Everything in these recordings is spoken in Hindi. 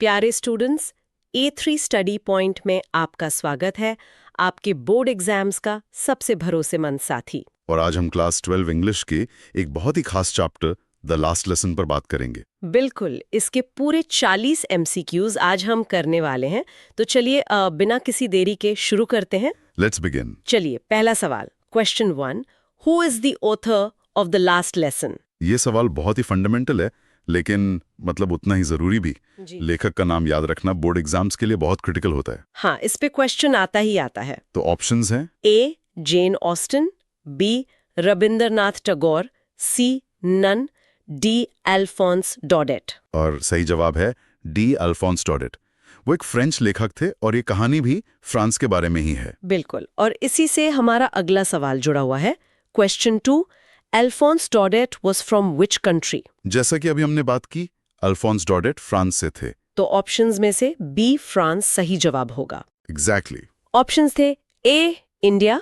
प्यारे स्टूडेंट्स, A3 स्टडी पॉइंट में आपका स्वागत है, आपके बोर्ड एग्जाम्स का सबसे भरोसेमंद साथी। और आज हम क्लास 12 इंग्लिश के एक बहुत ही खास चैप्टर द लास्ट लेसन पर बात करेंगे। बिल्कुल, इसके पूरे 40 MCQs आज हम करने वाले हैं, तो चलिए बिना किसी देरी के शुरू करते हैं। Let's begin. चलिए, पहला सवाल, question 1, who is the author of the last lesson? ये सवाल बहुत ही फंडामेंटल है, लेकिन मतलब उतना ही जरूरी भी। लेखक का नाम याद रखना बोर्ड एग्जाम्स के लिए बहुत क्रिटिकल होता है। हाँ, इस पे क्वेश्चन आता ही आता है। तो ऑप्शंस हैं A. Jane Austen, B. Rabindranath Tagore, C. None, D. Alphonse Daudet. और सही जवाब है डी अल्फोंस डॉडेट। वो एक फ्रेंच लेखक थे और ये कहानी भी फ्रांस के बारे में ही है। बिल्कुल, और इसी से हमारा अगला सवाल जुड़ा हुआ है। Question 2, Alphonse Daudet was from which country? जैसा कि अभी हमने बात की, अल्फोंस डॉडेट फ्रांस से थे। तो ऑप्शंस में से B. फ्रांस सही जवाब होगा। एग्जैक्टली। ऑप्शंस थे A. India,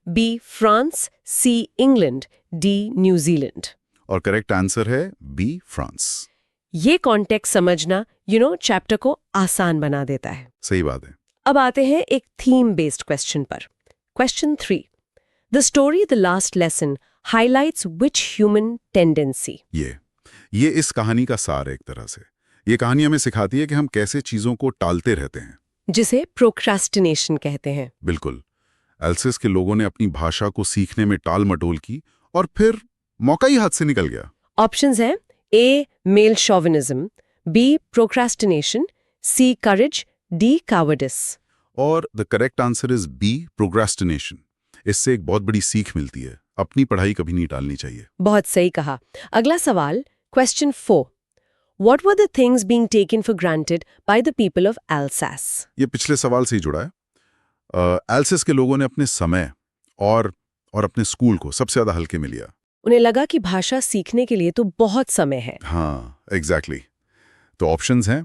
B. France, C. England, D. New Zealand. और करेक्ट आंसर है बी फ्रांस। ये कॉन्टेक्स्ट समझना चैप्टर को आसान बना देता है। सही बात है। अब आते हैं एक थीम बेस्ड क्वेश्चन पर। Question 3, the story the last lesson highlights which human tendency? ये इस कहानी का सार है एक तरह से। ये कहानी हमें सिखाती है कि हम कैसे चीजों को टालते रहते हैं, जिसे प्रोक्रास्टिनेशन कहते हैं। बिल्कुल। एल्सिस के लोगों ने अपनी भाषा को सीखने में टाल मटोल की और फिर मौका ही हाथ से निकल गया। ऑप्शंस हैं A. Male chauvinism, B. Procrastination, C. Courage, D. Cowardice. और the correct answer is B procrastination. इससे एक बहुत बड़ी सीख मिलती है, अपनी पढ़ाई कभी नहीं टालनी चाहिए। बहुत सही कहा। अगला सवाल, question 4, What were the things being taken for granted by the people of Alsace? ये पिछले सवाल से ही जुड़ा है। एल्सिस के लोगों ने अपने समय और अपने स्कूल को सबसे ज्यादा हल्के में लिया। उन्हें लगा कि भाषा सीखने के लिए तो बहुत समय है। हाँ, एग्जैक्टली। तो ऑप्शंस हैं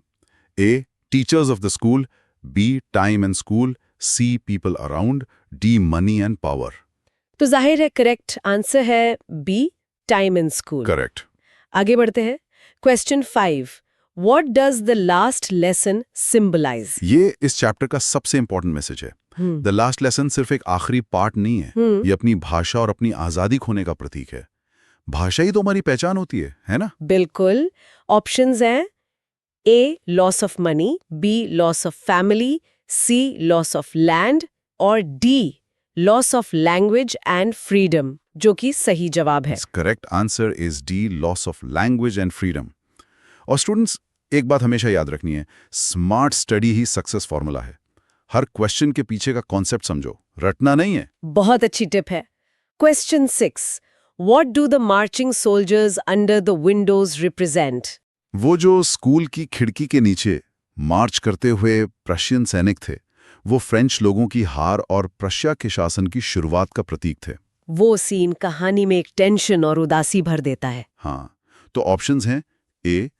A teachers of the school, B time and school, C people around, D money and power. तो जाहिर है करेक्ट आंसर है B, time in school. Correct. आगे बढ़ते हैं। Question 5, What does the last lesson symbolize? ये इस चैप्टर का सबसे इंपॉर्टेंट मैसेज है। द लास्ट लेसन सिर्फ एक आखिरी पार्ट नहीं है, ये अपनी भाषा और अपनी आजादी खोने का प्रतीक है। भाषा ही तो हमारी पहचान होती है ना? बिल्कुल। ऑप्शंस हैं A. Loss of money, B. Loss of family, C. Loss of land और D. Loss of language and freedom, जो कि सही जवाब है। Correct answer is de los of language and freedom. और स्टूडेंट्स, एक बात हमेशा याद रखनी है, स्मार्ट स्टडी ही सक्सेस फॉर्मूला है। हर क्वेश्चन के पीछे का कॉन्सेप्ट समझो, रटना नहीं है। बहुत अच्छी टिप है। Question 6, What do the marching soldiers under the windows represent? वो जो स्कूल की खिड़की के नीचे मार्च करते हुए प्रशियन सैनिक थे, वो फ्रेंच लोगों की हार और प्रशिया के शासन की शुरुआत का प्रतीक थे। वो सीन कहानी में एक टेंशन और उदासी भर देता है। हाँ, तो ऑप्शंस हैं A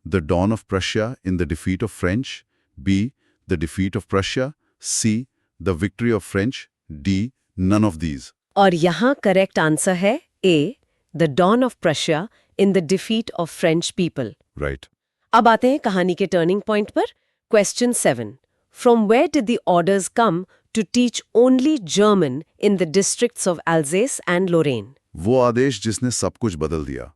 the dawn of Prussia in the defeat of French, B the defeat of Prussia, C the victory of French, D none of these. और यहाँ करेक्ट आंसर है A, the dawn of Prussia in the defeat of French people. Right. अब आते हैं कहानी के टर्निंग पॉइंट पर। Question 7, from where did the orders come to teach only German in the districts of अल्जेस and लोरेन? वो आदेश जिसने सब कुछ बदल दिया,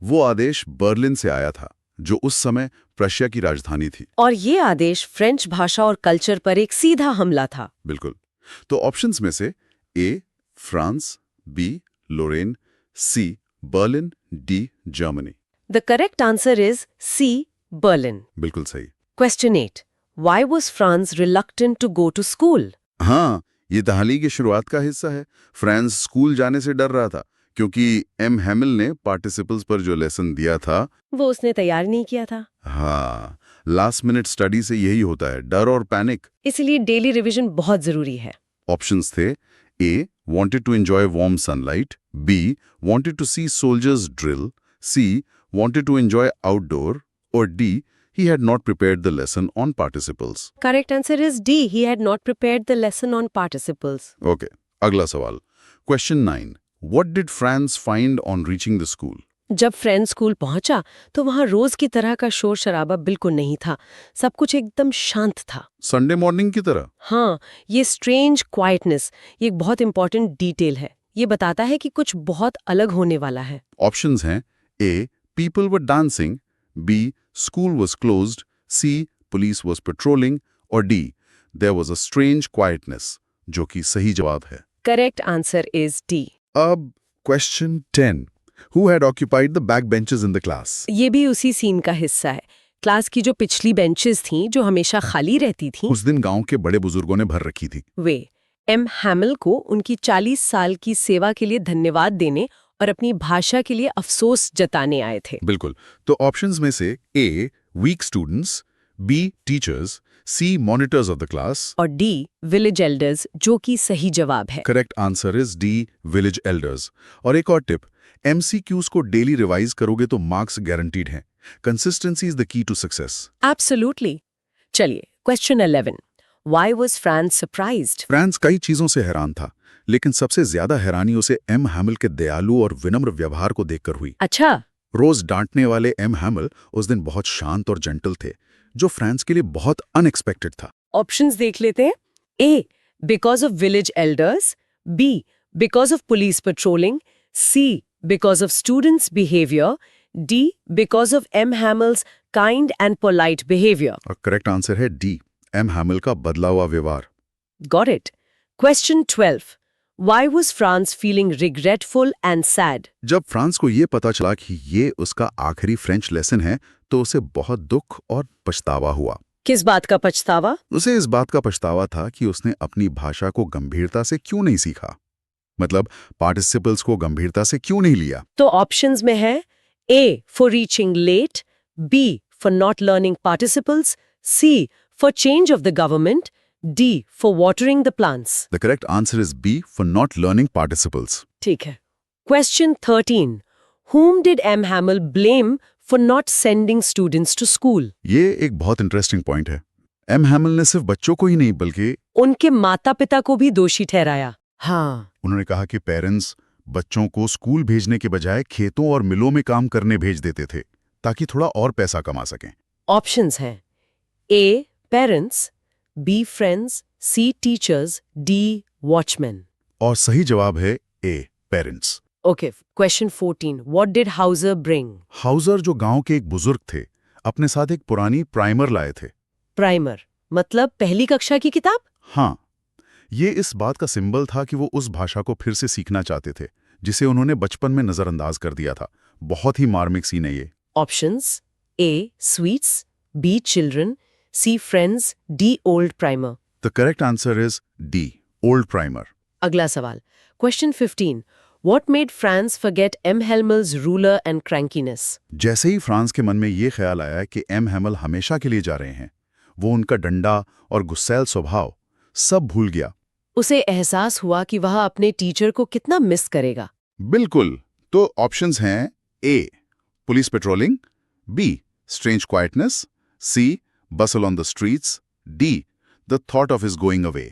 वो आदेश बर्लिन से आया था, जो उस समय प्रशिया की राजधानी थी। और ये आदेश फ्रेंच भाषा और कल्चर पर एक सीधा हमला था। बिल्कुल। तो ऑप्शंस में से A France, B Lorraine, C Berlin, D Germany. The correct answer is C, Berlin. बिल्कुल सही। Question 8, Why was France reluctant to go to school? हाँ, ये कहानी की शुरुआत का हिस्सा है। फ्रांस स्कूल जाने से डर रहा था, क्योंकि एम हैमिल ने पार्टिसिपल्स पर जो लेसन दिया था, वो उसने तैयार नहीं किया था। हाँ, लास्ट मिनट स्टडी से यही होता है, डर और पैनिक। इसलिए डेली रिवीजन बहुत जरूरी है। ऑप्शंस थे ए wanted to enjoy warm sunlight, B wanted to see soldiers drill, C wanted to enjoy outdoor, or D he had not prepared the lesson on participles. Correct answer is D. He had not prepared the lesson on participles. Okay, अगला सवाल। Question 9. What did France find on reaching the school? जब फ्रेंड स्कूल पहुंचा तो वहां रोज की तरह का शोर शराबा बिल्कुल नहीं था। सब कुछ एकदम शांत था। संडे मॉर्निंग की तरह। हाँ, ये स्ट्रेंज क्वाइटनेस, ये एक बहुत इंपॉर्टेंट डिटेल है। ये बताता है कि कुछ बहुत अलग होने वाला है। ऑप्शंस हैं A people were dancing, B school was closed, C police was patrolling और D there was a strange quietness, जो कि सही जवाब है। Correct answer is D. अब question 10, who had occupied the back benches in the class? ये भी उसी सीन का हिस्सा है। क्लास की जो पिछली बेंचेस थीं, जो हमेशा खाली रहती थीं, उस दिन गांव के बड़े बुजुर्गों ने भर रखी थी। वे एम हैमिल को उनकी 40 साल की सेवा के लिए धन्यवाद देने और अपनी भाषा के लिए अफसोस जताने आए थे। बिल्कुल। तो ऑप्शंस में से A weak students, B teachers, C monitors of the class और डी विलेज एल्डर्स, जो कि सही जवाब है। Correct answer is D village elders. और एक और टिप, एमसीक्यूज को डेली रिवाइज करोगे तो मार्क्स गारंटीड हैं। Consistency is the key to success. Absolutely. चलिए, question 11, why was Franz surprised? Franz कई चीजों से हैरान था, लेकिन सबसे ज्यादा हैरानी उसे एम हैमिल के दयालु और विनम्र व्यवहार को देखकर हुई। अच्छा। रोज डांटने वाले एम हैमिल उस दिन बहुत शांत और जेंटल थे, जो फ्रांस के लिए बहुत अनएक्सपेक्टेड था। ऑप्शंस देख लेते हैं। A because of village elders, B because of police patrolling, C because of students behaviour, D because of M Hamel's kind and polite behaviour. और करेक्ट आंसर है डी, एम हैमिल का बदला हुआ व्यवहार। Got it. Question 12. Why was France feeling regretful and sad? जब फ्रांस को ये पता चला कि ये उसका आखिरी फ्रेंच लेसन है, तो उसे बहुत दुख और पछतावा हुआ। किस बात का पछतावा? उसे इस बात का पछतावा था कि उसने अपनी भाषा को गंभीरता से क्यों नहीं सीखा, मतलब पार्टिसिपल्स को गंभीरता से क्यों नहीं लिया। तो ऑप्शंस में है A for reaching late, B for not learning participles, C for change of the government, D for watering the plants. The correct answer is B for not learning participles. ठीक है. Question 13. Whom did M. Hamill blame for not sending students to school? ये एक बहुत इंटरेस्टिंग पॉइंट है। एम हैमिल ने सिर्फ बच्चों को ही नहीं बल्कि उनके माता-पिता को भी दोषी ठहराया। हाँ। उन्होंने कहा कि पेरेंट्स बच्चों को स्कूल भेजने के बजाय खेतों और मिलों में काम करने भेज देते थे, ताकि थोड़ा और पैसा कमा सकें। ऑप्शंस हैं A parents, B friends, C teachers, D watchmen. और सही जवाब है a parents. Okay, question 14. What did Hauser bring? Houser, जो गांव के एक बुजुर्ग थे, अपने साथ एक पुरानी प्राइमर लाए थे। प्राइमर मतलब पहली कक्षा की किताब? हाँ, ये इस बात का सिंबल था कि वो उस भाषा को फिर से सीखना चाहते थे, जिसे उन्होंने बचपन में नजरअंदाज कर दिया था। बहुत ही मार्मिक सीन है ये। Options A sweets, B children, C friends, D old primer. The correct answer is D, old primer. अगला सवाल, question 15. What made France forget M. Hamill's ruler and crankiness? जैसे ही फ्रांस के मन में ये ख्याल आया कि एम हैमिल हमेशा के लिए जा रहे हैं, वो उनका डंडा और गुस्सैल स्वभाव सब भूल गया। उसे एहसास हुआ कि वह अपने टीचर को कितना मिस करेगा। बिल्कुल। तो ऑप्शंस हैं A police patrolling, B strange quietness, C bustle on the streets, D the thought of his going away.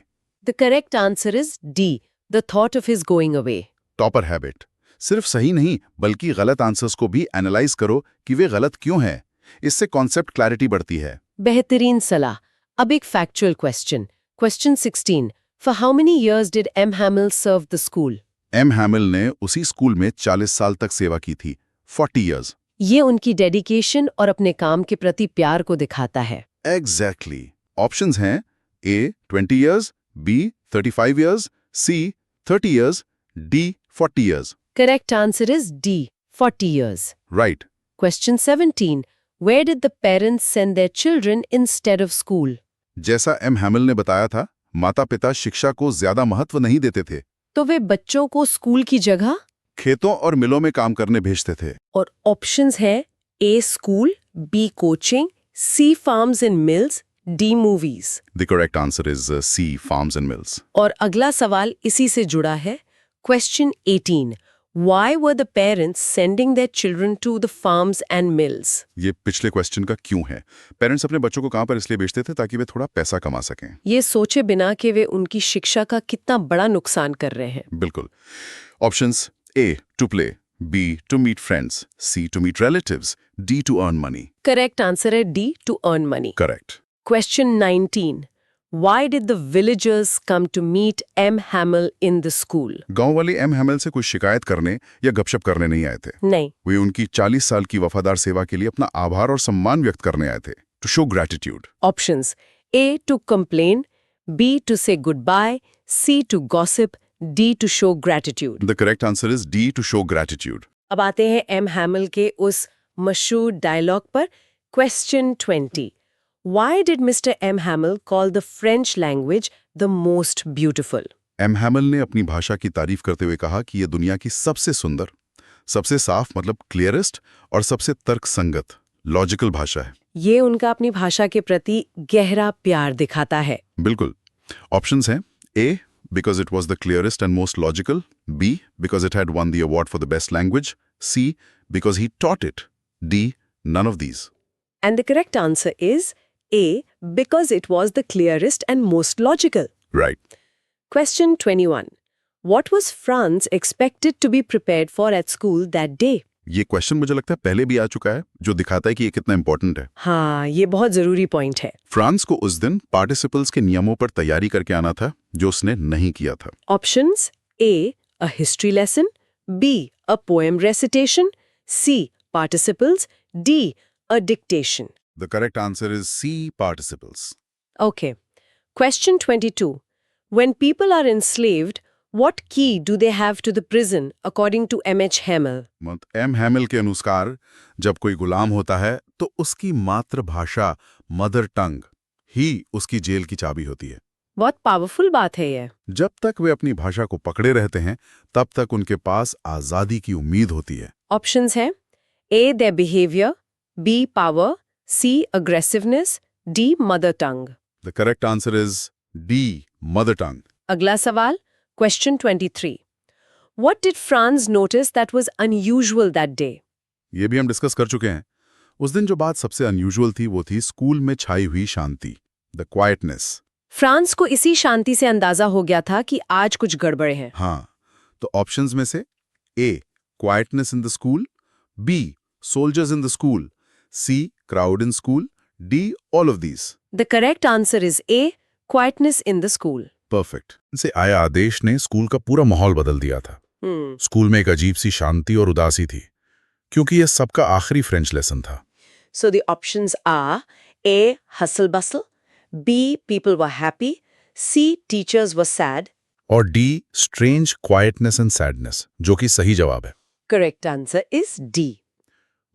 The correct answer is D, the thought of his going away. Topper habit. सिर्फ सही नहीं बल्कि गलत आंसर्स को भी एनालाइज करो कि वे गलत क्यों हैं। इससे कॉन्सेप्ट क्लैरिटी बढ़ती है। बेहतरीन सलाह। अब एक factual question. Question 16. For how many years did M. Hamill serve the school? M Hamel ने उसी स्कूल में 40 साल तक सेवा की थी, 40 years. ये उनकी डेडिकेशन और अपने काम के प्रति प्यार को दिखाता है। एग्जैक्टली। ऑप्शंस हैं A 20 years, B 35 years, C 30 years, D 40 years. Correct answer is D, 40 years. Right. Question 17. Where did the parents send their children instead of school? जैसा एम हैमिल ने बताया था, माता पिता शिक्षा को ज्यादा महत्व नहीं देते थे, तो वे बच्चों को स्कूल की जगह खेतों और मिलों में काम करने भेजते थे। और ऑप्शंस है A school, B coaching, C farms and mills, D movies. The correct answer is C farms and mills. और अगला सवाल इसी से जुड़ा है। Question 18. Why were the parents sending their children to the farms and mills? ये पिछले क्वेश्चन का क्यों है। पेरेंट्स अपने बच्चों को कहाँ पर इसलिए भेजते थे ताकि वे थोड़ा पैसा कमा सकें। ये सोचे बिना कि वे उनकी शिक्षा का कितना बड़ा नुकसान कर रहे हैं। बिल्कुल। Options A to play, B. To meet friends. C. To meet relatives. D. To earn money. Correct answer है D, to earn money. Correct. Question 19. Why did the villagers come to meet M. Hamill in the school? गांव वाले एम हैमिल से कुछ शिकायत करने या गपशप करने नहीं आए थे। नहीं। वे उनकी 40 साल की वफादार सेवा के लिए अपना आभार और सम्मान व्यक्त करने आए थे। To show gratitude. Options: A. To complain, B. To say goodbye, C. To gossip, D. To show gratitude. The correct answer is D. To show gratitude. अब आते हैं एम हैमिल के उस मशहूर डायलॉग पर। Question 20. Why did Mr. M. Hamill call the French language the most beautiful? M Hamel ने अपनी भाषा की तारीफ करते हुए कहा कि यह दुनिया की सबसे सुंदर, सबसे साफ मतलब क्लियरेस्ट और सबसे तर्कसंगत लॉजिकल भाषा है। ये उनका अपनी भाषा के प्रति गहरा प्यार दिखाता है। बिल्कुल। ऑप्शंस हैं A. Because it was the clearest and most logical. B. Because it had won the award for the best language. C. Because he taught it. D. None of these. And the correct answer is A. Because it was the clearest and most logical. Right. Question 21. What was Franz expected to be prepared for at school that day? ये क्वेश्चन मुझे लगता है पहले भी आ चुका है, जो दिखाता है कि ये कितना इंपॉर्टेंट है। हाँ, ये बहुत जरूरी पॉइंट है। फ्रांस को उस दिन पार्टिसिपल्स के नियमों पर तैयारी करके आना था, जो उसने नहीं किया था। Options: A. A history lesson, B. A poem recitation, C. Participles, D. A dictation. The correct answer is C. Participles. Okay. Question 22. When people are enslaved, what key do they have to the prison according to M.H. Hamill? मत एम हैमिल के अनुसार जब कोई गुलाम होता है तो उसकी मातृभाषा मदर टंग ही उसकी जेल की चाबी होती है। बहुत पावरफुल बात है ये। जब तक वे अपनी भाषा को पकड़े रहते हैं तब तक उनके पास आजादी की उम्मीद होती है। Options है A. Their behavior, B. Power, C. Aggressiveness, D. Mother tongue. The correct answer is D. Mother tongue. अगला सवाल, Question 23. What did Franz notice that was unusual that day? ये भी हम डिस्कस कर चुके हैं। उस दिन जो बात सबसे अनयूजुअल थी वो थी स्कूल में छाई हुई शांति, द क्वाइटनेस। फ्रांस को इसी शांति से अंदाजा हो गया था कि आज कुछ गड़बड़ है। हाँ, तो ऑप्शंस में से A. Quietness in the school, B. Soldiers in the school, C. Crowd in school, D. All of these. The correct answer is A. Quietness in the school. Perfect. से आया आदेश ने स्कूल का पूरा माहौल बदल दिया था। स्कूल में एक अजीब सी शांति और उदासी थी, क्योंकि यह सबका आखिरी फ्रेंच लेसन था। So the options are A. Hustle bustle, B. People were happy, C. Teachers were sad. और D. Strange quietness and sadness, जो कि सही जवाब है। Correct answer is D.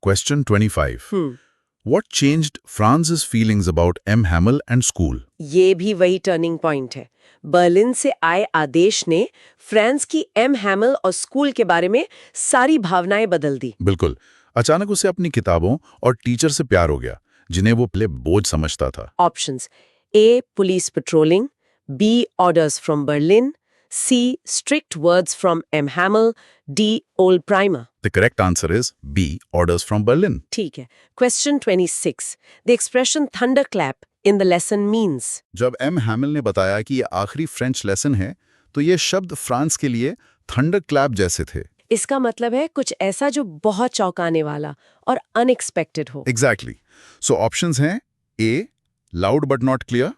Question 25. What changed Franz's feelings about M. Hamill and school? ये भी वही टर्निंग पॉइंट है। बर्लिन से आए आदेश ने फ्रांस की एम हैमिल और स्कूल के बारे में सारी भावनाएं बदल दी। बिल्कुल। अचानक उसे अपनी किताबों और टीचर से प्यार हो गया, जिन्हें वो पहले बोझ समझता था। Options: A. Police patrolling, B. Orders from Berlin, C. strict words from M. Hamill, D. old primer. The correct answer is B. Orders from Berlin. ठीक है। Question 26. The expression thunderclap in the lesson means. जब एम हैमिल ने बताया कि ये आखिरी फ्रेंच लेसन है, तो ये शब्द फ्रांस के लिए थंडर क्लैप जैसे थे। इसका मतलब है कुछ ऐसा जो बहुत चौंकाने वाला और अनएक्सपेक्टेड हो। Exactly. So options हैं A. Loud but not clear,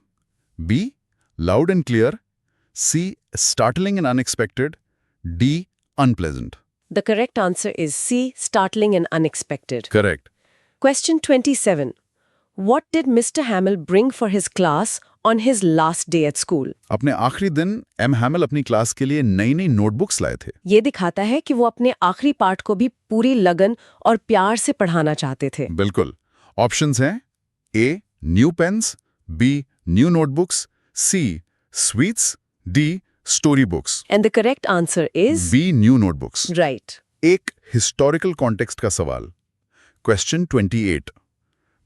B. Loud and clear, C. Startling and unexpected, D. Unpleasant. The correct answer is C. Startling and unexpected. Correct. Question 27. What did Mr. Hamill bring for his class on his last day at school? अपने आखिरी दिन एम हैमिल अपनी क्लास के लिए नई नई नोटबुक्स लाए थे। ये दिखाता है कि वो अपने आखिरी पार्ट को भी पूरी लगन और प्यार से पढ़ाना चाहते थे। बिल्कुल। ऑप्शंस हैं A. New pens, B. New notebooks, C. Sweets, D. Story books. And the correct answer is B. New notebooks. right. एक हिस्टोरिकल कॉन्टेक्स्ट का सवाल। Question 28.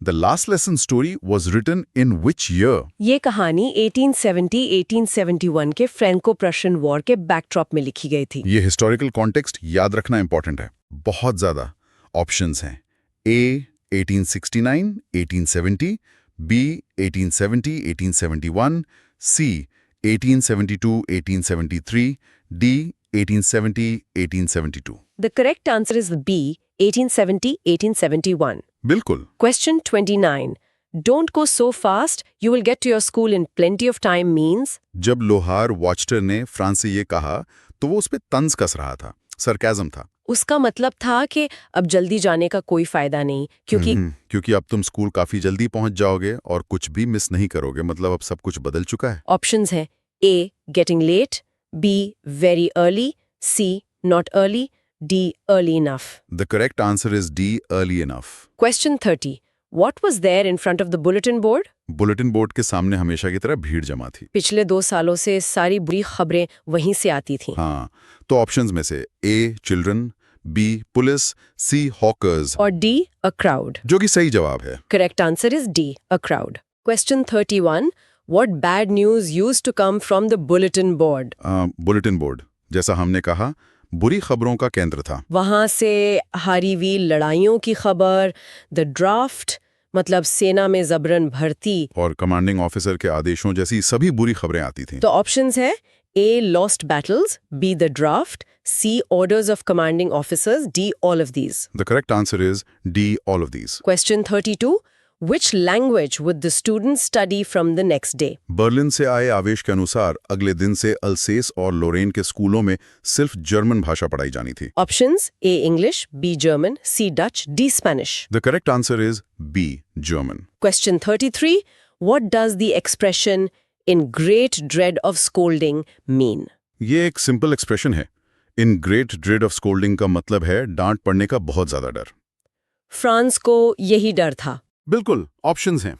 The last lesson story was written in which year? ये कहानी 1870-1871 के फ्रैंको-प्रशियन वॉर के बैकड्रॉप में लिखी गई थी। ये हिस्टोरिकल कॉन्टेक्स्ट याद रखना इंपॉर्टेंट है, बहुत ज्यादा। ऑप्शंस हैं A. 1869, 1870, B. 1870, 1871, C. 1872, 1873, D. 1870, 1872. The correct answer is B, 1870-1871. बिल्कुल। Question 29. Don't go so fast, you will get to your school in plenty of time means जब लोहार वॉचटर ने फ्रांस से ये कहा तो वो उस पे तंज कस रहा था, सरकाज़म था। उसका मतलब था कि अब जल्दी जाने का कोई फायदा नहीं क्योंकि अब तुम स्कूल काफी जल्दी पहुंच जाओगे और कुछ भी मिस नहीं करोगे, मतलब अब सब कुछ बदल चुका है। ऑप्शंस हैं A, getting late, B, very early, C, not early, D, early enough. The correct answer is D, early enough. Question 30. What was there in front of the bulletin board? Bulletin board के सामने हमेशा की तरह भीड़ जमा थी। पिछले 2 सालों से सारी बुरी खबरें वहीं से आती थीं। हाँ, तो ऑप्शंस में से A, children, B, police, C, hawkers और D, a crowd. जो कि सही जवाब है। Correct answer is D, a crowd. Question 31. What bad news used to come from the bulletin board? Bulletin board, जैसा हमने कहा, बुरी खबरों का केंद्र था। वहां से हारी हुई लड़ाइयों की खबर, द ड्राफ्ट मतलब सेना में जबरन भर्ती, और कमांडिंग ऑफिसर के आदेशों जैसी सभी बुरी खबरें आती थीं। तो ऑप्शंस है A, lost battles, B, the draft, C, orders of commanding officers, D, all of these. The correct answer is D, all of these. Question 32. Which language would the students study from the next day? Berlin से आए आवेश के अनुसार अगले दिन से अल्सेस और लोरेन के स्कूलों में सिर्फ जर्मन भाषा पढ़ाई जानी थी। Options A, English, B, German, C, Dutch, D, Spanish. The correct answer is B, German. Question 33. What does the expression in great dread of scolding mean? ये एक सिंपल एक्सप्रेशन है। In great dread of scolding का मतलब है डांट पड़ने का बहुत ज्यादा डर। फ्रांस को यही डर था। बिल्कुल, ऑप्शंस हैं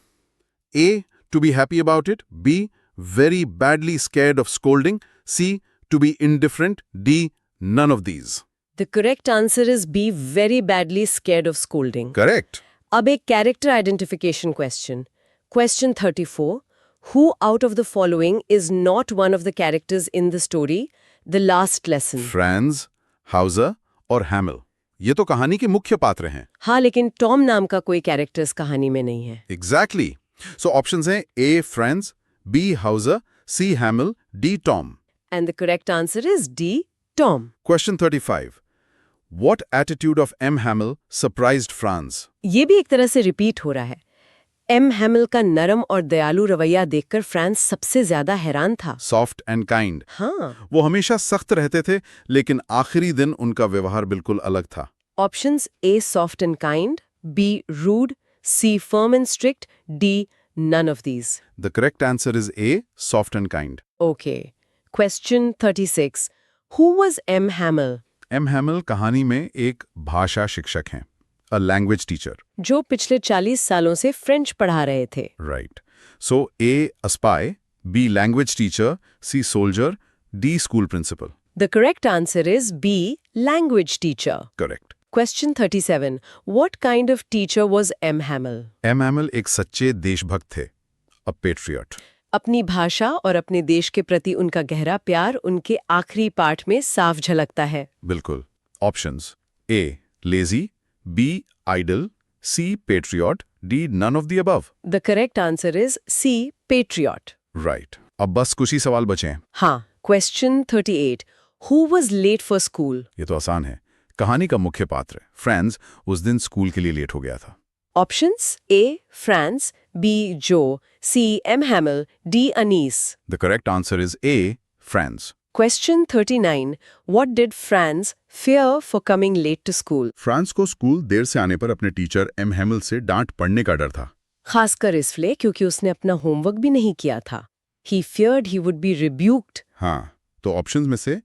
A, to be happy about it, B, very badly scared of scolding, C, to be indifferent, D, none of these. The correct answer is B, very badly scared of scolding. Correct. अब एक character identification question. Question 34. Who out of the following is not one of the characters in the story, The Last Lesson? France, Houser और हैमिल, ये तो कहानी के मुख्य पात्र हैं। हाँ, लेकिन टॉम नाम का कोई कैरेक्टर्स कहानी में नहीं है। Exactly. So options हैं A, France, B, Houser, C, हैमिल, D, Tom. And the correct answer is D, Tom. Question 35. What attitude of M. Hamill surprised France? ये भी एक तरह से रिपीट हो रहा है। एम हैमिल का नरम और दयालु रवैया देखकर फ्रांस सबसे ज्यादा हैरान था। Soft and kind. हाँ। वो हमेशा सख्त रहते थे, लेकिन आखिरी दिन उनका व्यवहार बिल्कुल अलग था। Options A, soft and kind, B, rude, C, firm and strict, D, none of these. The correct answer is A, soft and kind. Okay. Question 36. Who was M. Hamill? M. Hamill कहानी में एक भाषा शिक्षक हैं, a language teacher. जो पिछले 40 सालों से फ्रेंच पढ़ा रहे थे। Right. So A, a spy, B, language teacher, C, soldier, D, school principal. The correct answer is B, language teacher. Correct. Question 37. What kind of teacher was M. Hamill? M. Hamill एक सच्चे देशभक्त थे, a patriot. अपनी भाषा और अपने देश के प्रति उनका गहरा प्यार उनके आखिरी पाठ में साफ झलकता है। बिल्कुल। Options: A, lazy, B, idle, C, patriot, D, none of the above. The correct answer is C, patriot. Right. अब बस कुछ ही सवाल बचे हैं। हाँ। Question 38. Who was late for school? ये तो आसान है। कहानी का मुख्य पात्र फ्रांस उस दिन स्कूल के लिए लेट हो गया था। Options A, France, B, Joe, C, M. Hamill, D, Anise. The correct answer is A, France. Question 39. What did France fear for coming late to school? France को स्कूल देर से आने पर अपने टीचर एम हैमिल से डांट पड़ने का डर था। खासकर इसलिए क्योंकि उसने अपना होमवर्क भी नहीं किया था। He feared he would be rebuked. हाँ, तो ऑप्शंस में से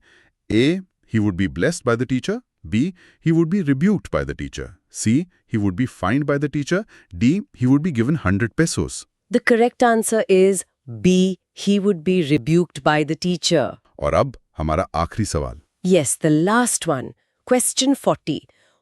A, he would be blessed by the teacher, B, he would be rebuked by the teacher, C, he would be fined by the teacher, D, he would be given 100 pesos. The correct answer is B, he would be rebuked by the teacher. और अब हमारा आखिरी सवाल। Yes, the last one. Question 40.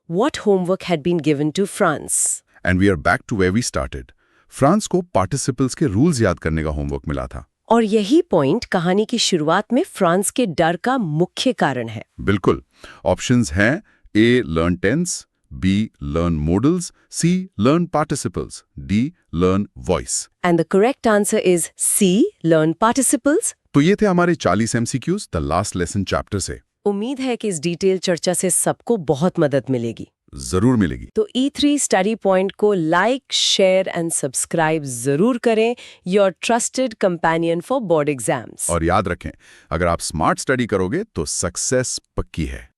What homework had been given to France? And we are back to where we started. France को पार्टिसिपल्स के रूल्स याद करने का होमवर्क मिला था। और यही पॉइंट कहानी की शुरुआत में फ्रांस के डर का मुख्य कारण है। बिल्कुल। ऑप्शंस हैं A, learn tense, B, learn modals, C, learn participles, D, learn voice. And the correct answer is C, learn participles. तो ये थे हमारे 40 MCQs the last lesson chapter से। उम्मीद है कि इस डिटेल चर्चा से सबको बहुत मदद मिलेगी। जरूर मिलेगी। तो E3 स्टडी पॉइंट को लाइक, शेयर एंड सब्सक्राइब जरूर करें, your trusted companion for board exams. और याद रखें, अगर आप स्मार्ट स्टडी करोगे तो सक्सेस पक्की है।